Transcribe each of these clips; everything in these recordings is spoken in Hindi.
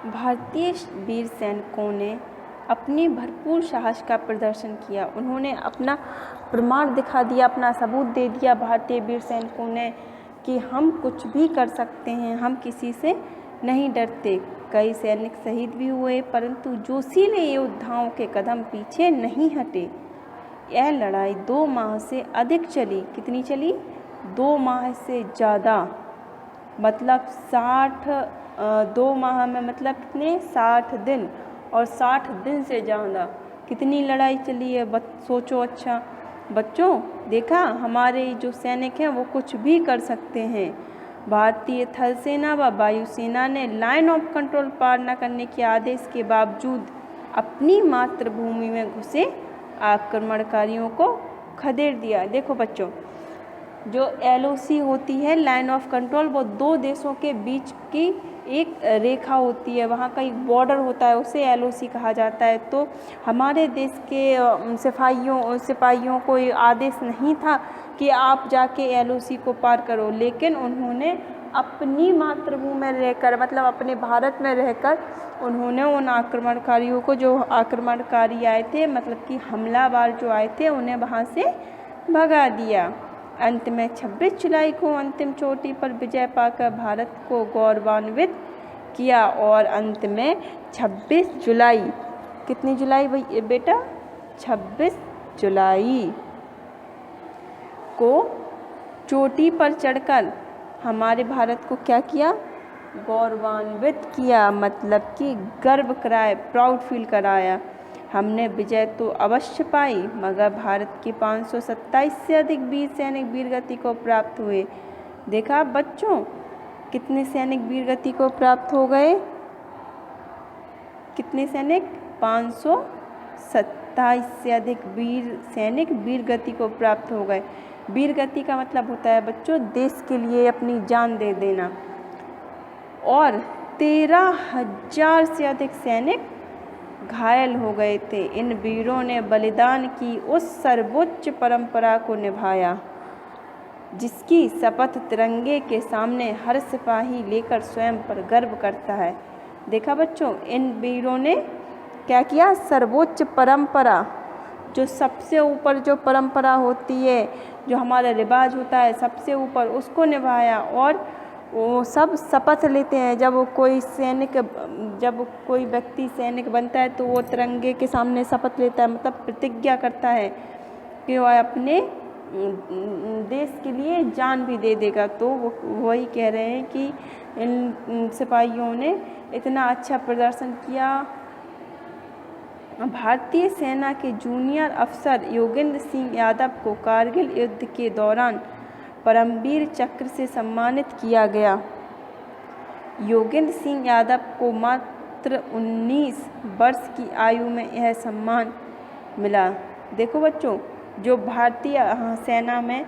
भारतीय वीर सैनिकों ने अपनी भरपूर साहस का प्रदर्शन किया। उन्होंने अपना प्रमाण दिखा दिया, अपना सबूत दे दिया भारतीय वीर सैनिकों ने कि हम कुछ भी कर सकते हैं, हम किसी से नहीं डरते। कई सैनिक शहीद भी हुए, परंतु जोशीले योद्धाओं के कदम पीछे नहीं हटे। यह लड़ाई 2 माह से अधिक चली। कितनी चली? 2 माह से ज़्यादा, मतलब 2 माह में मतलब कितने? 60 दिन, और 60 दिन से ज़्यादा कितनी लड़ाई चली है सोचो। अच्छा बच्चों, देखा हमारे जो सैनिक हैं वो कुछ भी कर सकते हैं। भारतीय थल सेना व वायुसेना ने लाइन ऑफ कंट्रोल पार न करने के आदेश के बावजूद अपनी मातृभूमि में घुसे आक्रमणकारियों को खदेड़ दिया। देखो बच्चों, जो LOC होती है, लाइन ऑफ कंट्रोल, वो 2 देशों के बीच की एक रेखा होती है, वहाँ का एक बॉर्डर होता है, उसे LOC कहा जाता है। तो हमारे देश के सिपाहियों को ये आदेश नहीं था कि आप जाके LOC को पार करो, लेकिन उन्होंने अपनी मातृभूमि में रहकर, मतलब अपने भारत में रहकर, उन्होंने उन आक्रमणकारियों को, जो आक्रमणकारी आए थे, मतलब कि हमलावर जो आए थे, उन्हें वहाँ से भगा दिया। अंत में 26 जुलाई को अंतिम चोटी पर विजय पाकर भारत को गौरवान्वित किया। और अंत में 26 जुलाई, कितनी जुलाई बेटा? 26 जुलाई को चोटी पर चढ़कर हमारे भारत को क्या किया? गौरवान्वित किया, मतलब कि गर्व कराए, प्राउड फील कराया। हमने विजय तो अवश्य पाई, मगर भारत के 527 से अधिक वीर सैनिक वीरगति को प्राप्त हुए। देखा बच्चों, कितने सैनिक वीरगति को प्राप्त हो गए? कितने सैनिक? 527 से अधिक वीर सैनिक वीरगति को प्राप्त हो गए। वीरगति का मतलब होता है बच्चों, देश के लिए अपनी जान दे देना। और 13,000 से अधिक सैनिक घायल हो गए थे। इन वीरों ने बलिदान की उस सर्वोच्च परंपरा को निभाया जिसकी शपथ तिरंगे के सामने हर सिपाही लेकर स्वयं पर गर्व करता है। देखा बच्चों, इन वीरों ने क्या किया? सर्वोच्च परंपरा, जो सबसे ऊपर जो परंपरा होती है, जो हमारा रिवाज होता है, सबसे ऊपर उसको निभाया। और वो सब शपथ लेते हैं, जब कोई व्यक्ति सैनिक बनता है तो वो तिरंगे के सामने शपथ लेता है, मतलब प्रतिज्ञा करता है कि वह अपने देश के लिए जान भी दे देगा। तो वो वही कह रहे हैं कि इन सिपाहियों ने इतना अच्छा प्रदर्शन किया। भारतीय सेना के जूनियर अफसर योगेंद्र सिंह यादव को कारगिल युद्ध के दौरान परमवीर चक्र से सम्मानित किया गया। योगेंद्र सिंह यादव को मात्र 19 वर्ष की आयु में यह सम्मान मिला। देखो बच्चों, जो भारतीय सेना में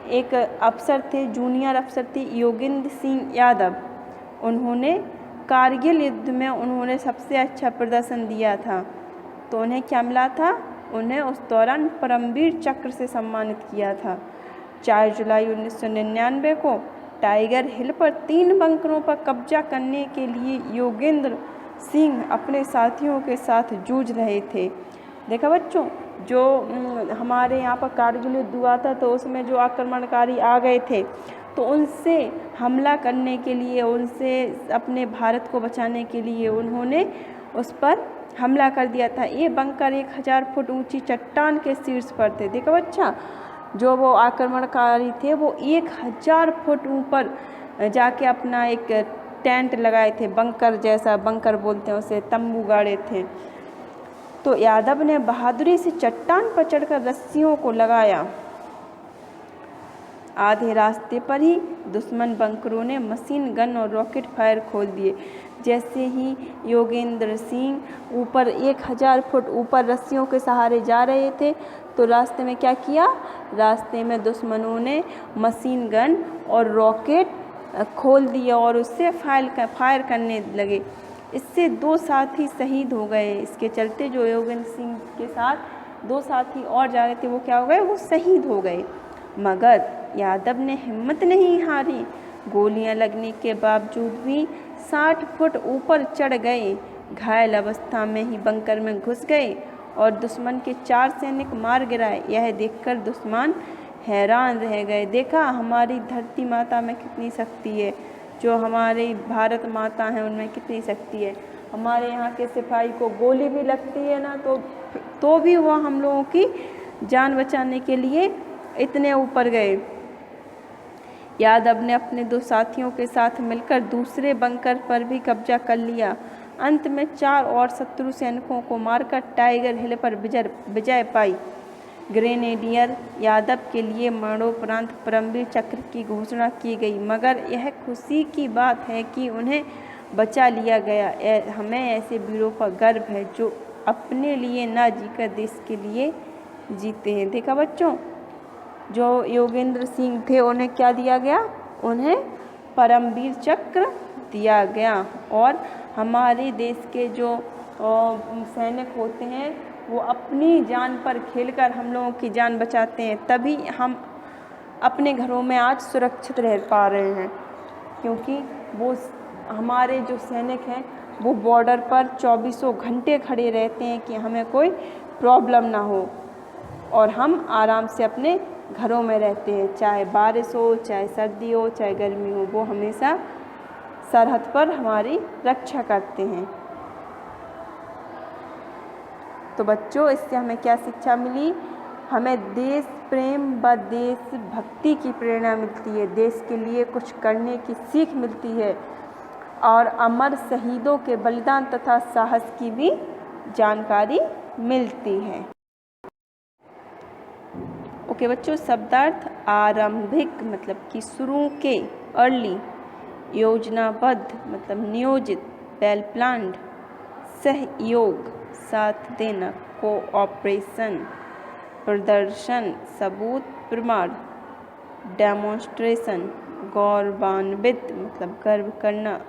एक अफसर थे, जूनियर अफसर थे योगेंद्र सिंह यादव, उन्होंने कारगिल युद्ध में उन्होंने सबसे अच्छा प्रदर्शन दिया था। तो उन्हें क्या मिला था? उन्हें उस दौरान परमवीर चक्र से सम्मानित किया था। 4 जुलाई 1999 को टाइगर हिल पर 3 बंकरों पर कब्जा करने के लिए योगेंद्र सिंह अपने साथियों के साथ जूझ रहे थे। देखा बच्चों, जो हमारे यहाँ पर कारगिल युद्ध हुआ था, तो उसमें जो आक्रमणकारी आ गए थे, तो उनसे हमला करने के लिए, उनसे अपने भारत को बचाने के लिए उन्होंने उस पर हमला कर दिया था। ये बंकर 1000 फुट ऊंची चट्टान के शीर्ष पर थे। देखो बच्चा, जो वो आक्रमणकारी थे वो 1000 फुट ऊपर जाके अपना एक टेंट लगाए थे, बंकर जैसा, बंकर बोलते हैं उसे, तंबू गाड़े थे। तो यादव ने बहादुरी से चट्टान पर चढ़कर रस्सियों को लगाया। आधे रास्ते पर ही दुश्मन बंकरों ने मशीन गन और रॉकेट फायर खोल दिए। जैसे ही योगेंद्र सिंह ऊपर 1000 फुट ऊपर रस्सियों के सहारे जा रहे थे, तो रास्ते में क्या किया? रास्ते में दुश्मनों ने मशीन गन और रॉकेट खोल दिए और उससे फायर करने लगे। इससे 2 साथी शहीद हो गए। इसके चलते जो योगेंद्र सिंह के साथ 2 साथी और जा रहे थे, वो क्या हो गए? वो शहीद हो गए। मगर यादव ने हिम्मत नहीं हारी। गोलियां लगने के बावजूद भी 60 फुट ऊपर चढ़ गए। घायल अवस्था में ही बंकर में घुस गए और दुश्मन के 4 सैनिक मार गिराए। यह देखकर दुश्मन हैरान रह गए। देखा हमारी धरती माता में कितनी शक्ति है, जो हमारी भारत माता है उनमें कितनी शक्ति है। हमारे यहाँ के सिपाही को गोली भी लगती है ना तो भी वह हम लोगों की जान बचाने के लिए इतने ऊपर गए। यादव ने अपने 2 साथियों के साथ मिलकर दूसरे बंकर पर भी कब्जा कर लिया। अंत में 4 और शत्रु सैनिकों को मारकर टाइगर हिल पर विजय पाई। ग्रेनेडियर यादव के लिए मरणोपरांत परमवीर चक्र की घोषणा की गई, मगर यह खुशी की बात है कि उन्हें बचा लिया गया। हमें ऐसे वीरों पर गर्व है जो अपने लिए ना जीकर देश के लिए जीते हैं। देखा बच्चों, जो योगेंद्र सिंह थे उन्हें क्या दिया गया? उन्हें परमवीर चक्र दिया गया। और हमारे देश के जो सैनिक होते हैं वो अपनी जान पर खेलकर हम लोगों की जान बचाते हैं, तभी हम अपने घरों में आज सुरक्षित रह पा रहे हैं। क्योंकि वो हमारे जो सैनिक हैं वो बॉर्डर पर 24 घंटे खड़े रहते हैं कि हमें कोई प्रॉब्लम ना हो और हम आराम से अपने घरों में रहते हैं। चाहे बारिश हो, चाहे सर्दी हो, चाहे गर्मी हो, वो हमेशा सरहद पर हमारी रक्षा करते हैं। तो बच्चों, इससे हमें क्या शिक्षा मिली? हमें देश प्रेम व देश भक्ति की प्रेरणा मिलती है, देश के लिए कुछ करने की सीख मिलती है और अमर शहीदों के बलिदान तथा साहस की भी जानकारी मिलती है। ओके बच्चों, शब्दार्थ आरंभिक मतलब कि शुरू के, अर्ली, योजनाबद्ध मतलब नियोजित, वेल प्लान्ड, सहयोग, साथ देना, कोऑपरेशन, प्रदर्शन, सबूत, प्रमाण, डेमोन्स्ट्रेशन, गौरवान्वित मतलब गर्व करना,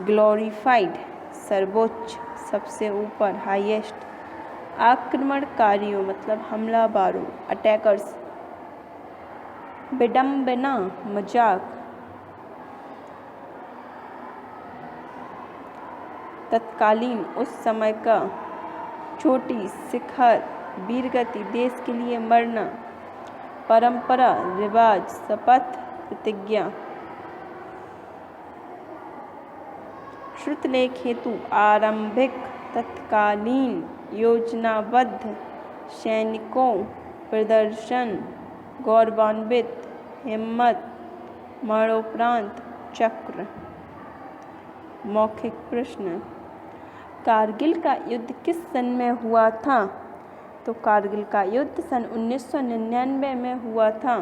ग्लोरीफाइड सर्वोच्च, सबसे ऊपर, हाईएस्ट, आक्रमणकारियों मतलब हमलावरों, अटैकर्स, विडंबना मजाक, तत्कालीन उस समय का, छोटी शिखर, वीरगति, देश के लिए मरना, परंपरा, रिवाज, शपथ, प्रतिज्ञा। श्रुतलेख हेतु आरंभिक, तत्कालीन, योजनाबद्ध, सैनिकों, प्रदर्शन, गौरवान्वित, हिम्मत, मरणोपरांत, चक्र। मौखिक प्रश्न, कारगिल का युद्ध किस सन में हुआ था? तो कारगिल का युद्ध सन 1999 में हुआ था।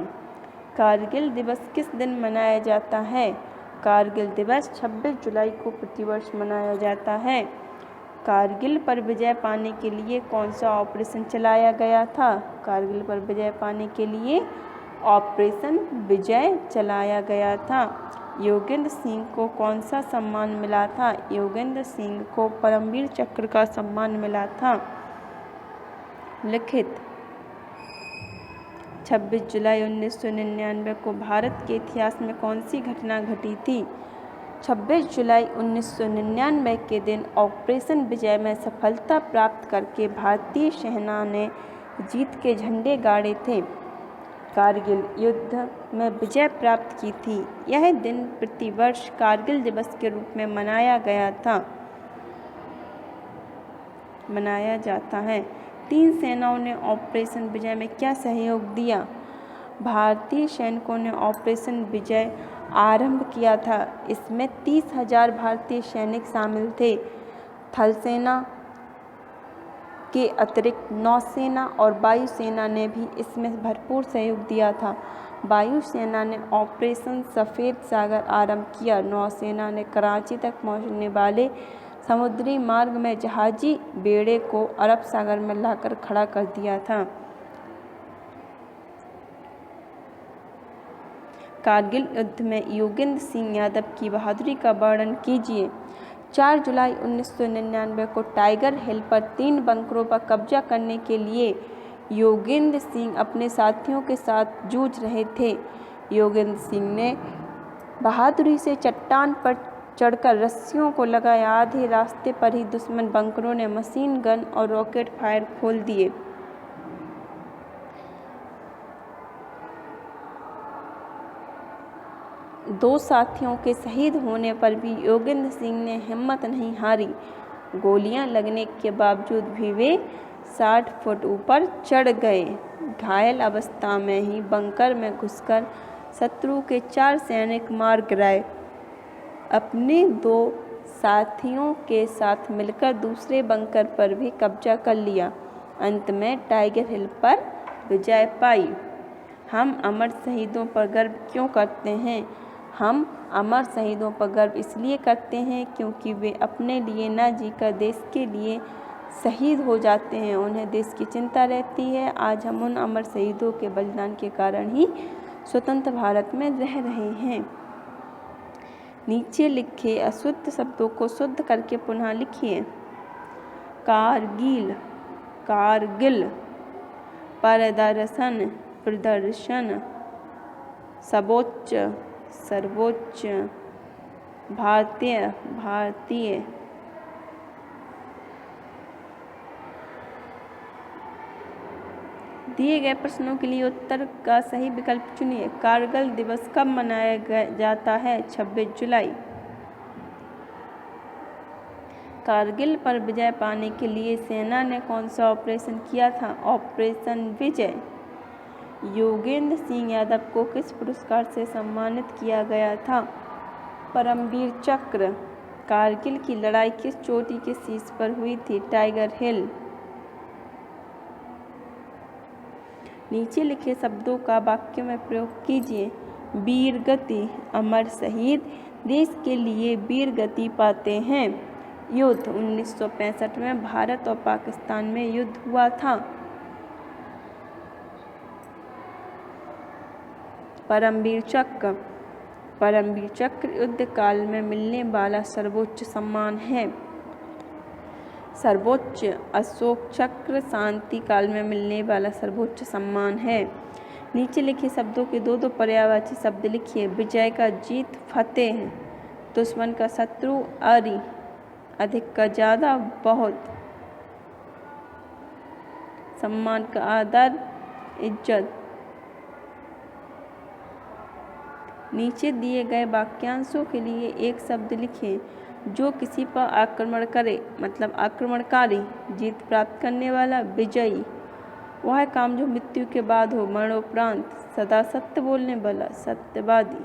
कारगिल दिवस किस दिन मनाया जाता है? कारगिल दिवस 26 जुलाई को प्रतिवर्ष मनाया जाता है। कारगिल पर विजय पाने के लिए कौन सा ऑपरेशन चलाया गया था? कारगिल पर विजय पाने के लिए ऑपरेशन विजय चलाया गया था। योगेंद्र सिंह को कौन सा सम्मान मिला था? योगेंद्र सिंह को परमवीर चक्र का सम्मान मिला था। लिखित 26 जुलाई 1999 को भारत के इतिहास में कौन सी घटना घटी थी? 26 जुलाई 1999 के दिन ऑपरेशन विजय में सफलता प्राप्त करके भारतीय सेना ने जीत के झंडे गाड़े थे। कारगिल युद्ध में विजय प्राप्त की थी। यह दिन प्रतिवर्ष कारगिल दिवस के रूप में मनाया जाता है। 3 सेनाओं ने ऑपरेशन विजय में क्या सहयोग दिया? भारतीय सैनिकों ने ऑपरेशन विजय आरंभ किया था। इसमें 30,000 भारतीय सैनिक शामिल थे। थल सेना के अतिरिक्त नौसेना और वायुसेना ने भी इसमें भरपूर सहयोग दिया था। वायुसेना ने ऑपरेशन सफ़ेद सागर आरंभ किया। नौसेना ने कराची तक पहुंचने वाले समुद्री मार्ग में जहाजी बेड़े को अरब सागर में लाकर खड़ा कर दिया था। कारगिल युद्ध में योगेंद्र सिंह यादव की बहादुरी का वर्णन कीजिए। 4 जुलाई 1999 को टाइगर हिल पर 3 बंकरों पर कब्जा करने के लिए योगेंद्र सिंह अपने साथियों के साथ जूझ रहे थे। योगेंद्र सिंह ने बहादुरी से चट्टान पर चढ़कर रस्सियों को लगाया। आधे रास्ते पर ही दुश्मन बंकरों ने मशीन गन और रॉकेट फायर खोल दिए। दो साथियों के शहीद होने पर भी योगेंद्र सिंह ने हिम्मत नहीं हारी। गोलियां लगने के बावजूद भी वे 60 फुट ऊपर चढ़ गए। घायल अवस्था में ही बंकर में घुसकर शत्रु के 4 सैनिक मार गिराए। अपने 2 साथियों के साथ मिलकर दूसरे बंकर पर भी कब्जा कर लिया। अंत में टाइगर हिल पर विजय पाई। हम अमर शहीदों पर गर्व क्यों करते हैं? हम अमर शहीदों पर गर्व इसलिए करते हैं क्योंकि वे अपने लिए न जीकर देश के लिए शहीद हो जाते हैं। उन्हें देश की चिंता रहती है। आज हम उन अमर शहीदों के बलिदान के कारण ही स्वतंत्र भारत में रह रहे हैं। नीचे लिखे अशुद्ध शब्दों को शुद्ध करके पुनः लिखिए। कारगिल, कारगिल, प्रदर्शन, प्रदर्शन, सर्वोच्च, सर्वोच्च, भारतीय, भारतीय। दिए गए प्रश्नों के लिए उत्तर का सही विकल्प चुनिए। कारगिल दिवस कब मनाया जाता है? 26 जुलाई। कारगिल पर विजय पाने के लिए सेना ने कौन सा ऑपरेशन किया था? ऑपरेशन विजय। योगेंद्र सिंह यादव को किस पुरस्कार से सम्मानित किया गया था? परमवीर चक्र। कारगिल की लड़ाई किस चोटी के शीर्ष पर हुई थी? टाइगर हिल। नीचे लिखे शब्दों का वाक्य में प्रयोग कीजिए। वीर गति, अमर शहीद देश के लिए वीर गति पाते हैं। युद्ध, 1965 में भारत और पाकिस्तान में युद्ध हुआ था। परमवीर चक्र, परमवीर चक्र युद्ध काल में मिलने वाला सर्वोच्च सम्मान है। सर्वोच्च अशोक चक्र शांति काल में मिलने वाला सर्वोच्च सम्मान है। नीचे लिखे शब्दों के 2 पर्यायवाची शब्द लिखिए। विजय का जीत, फतेह। दुश्मन का शत्रु, अरि। अधिक का ज़्यादा, बहुत। सम्मान का आदर, इज्जत। नीचे दिए गए वाक्यांशों के लिए एक शब्द लिखें। जो किसी पर आक्रमण करे, मतलब आक्रमणकारी। जीत प्राप्त करने वाला, विजयी। वह काम जो मृत्यु के बाद हो, मरणोपरांत। सदा सत्य बोलने वाला, सत्यवादी।